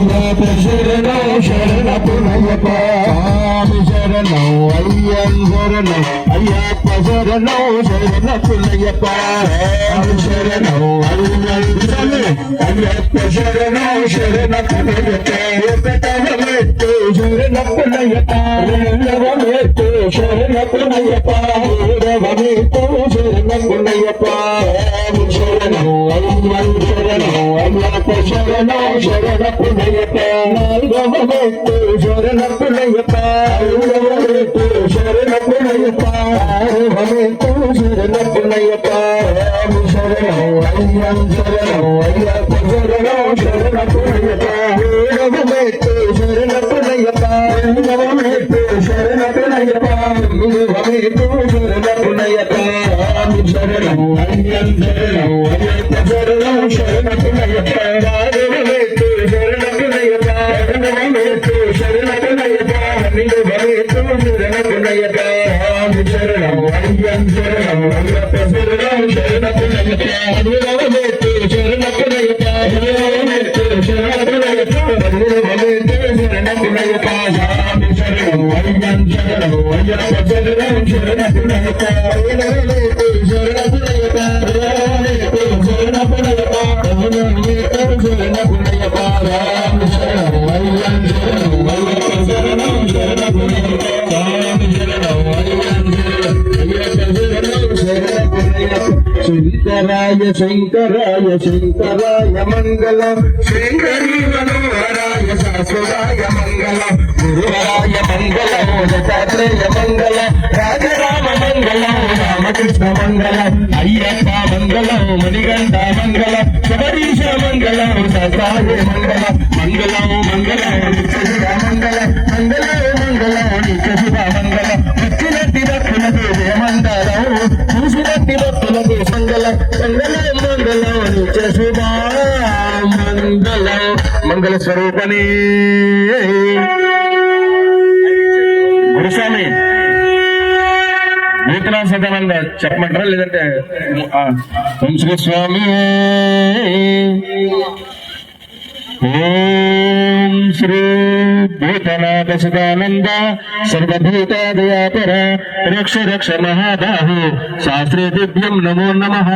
శరణం శరణపునయ్యప్ప స్వామి శరణం అయ్యం శరణం అయ్యప్ప శరణం శరణపునయ్యప్ప స్వామి శరణం అయ్యం అయ్యప్ప శరణం శరణపునయ్యప్ప పెట్టవమెట్టు శరణపునయ్యప్ప రెండవమెట్టు శరణపునయ్యప్ప మూడవమెట్టు శరణపునయ్యప్ప స్వామి శరణం అయ్యం శరణం అయ్యప్ప శరణం శరణపునయ్యప్ప నాలుగవమెట్టు శరణపునయ్యప్ప ఐదవమెట్టు శరణపునయ్యప్ప ఆరవమెట్టు శరణపునయ్యప్ప స్వామి శరణం అయ్యం శరణం అయ్యప్ప శరణం శరణపునయ్యప్ప ఏడవమెట్టు శరణపునయ్యప్ప ఎనిమిదవమెట్టు శరణపునయ్యప్ప తొమ్మిదవమెట్టు శరణపునయ్యప్ప స్వామి శరణం అయ్యం శరణం అయ్యప్ప శరణం శరణపునయ్యప్ప పదవమెట్టు శరణపునయ్యప్ప పదకొండవమెట్టు శరణపునయ్యప్ప పన్నెండవమెట్టు శరణపునయ్యప్ప స్వామి శరణం అయ్యం శరణం అయ్యప్ప శరణం శరణపునయ్యప్ప పదమూడవమెట్టు శరణపునయ్యప్ప పదిహేనవమెట్టు శరణపునయ్యప్ప పదిహేనవమెట్టు శరణపునయ్యప్ప స్వామి శరణం అయ్యం శరణం అయ్యప్ప శరణం శరణపునయ్యప్ప పదిహేనవమెట్టు శరణపునయ్యప్ప పదిహేనవమెట్టు శరణపునయ్యప్ప పదిహేనవమెట్టు శరణపునయ్యప్ప స్వామి శరణం అయ్యం శరణం అయ్యప్ప శరణం శరణపునయ్యప్ప స్వామి శరణం అయ్యం శరణం అయ్యప్ప శరణం శరణపునయ్యప్ప శంకరాయ శంకరాయ శంకరాయ మంగళం శంకరీ మనోహరాయ శాశ్వతాయ మంగళం గురువరాయ మంగళం దత్తాత్రేయ మంగళం రాజరామ మంగళం రామకృష్ణ మంగళం అయ్యప్ప మంగళం మణికంఠ మంగళం శబరీశ మంగళం ససాయ మంగళం మంగళం మంగళం నిత్యశివ మంగళం మంగళం మంగళం నిత్యశివ మంగళం వచ్చినట్టి భక్తులకు జయమంగళం చూసినట్టి భక్తులకు మంగళం మంగళం మంగళం నిత్యశివ మంగళం మంగళ స్వరూపణి గురుస్వామి నూతన సదానంద చెప్పమంటారా లేదంటే ఓం శ్రీ స్వామి ఓం శ్రీ భూతనాథ సదానంద సర్వభూత దయాపర రక్ష రక్ష మహాబాహు శాస్త్రే దివ్యం నమో నమః.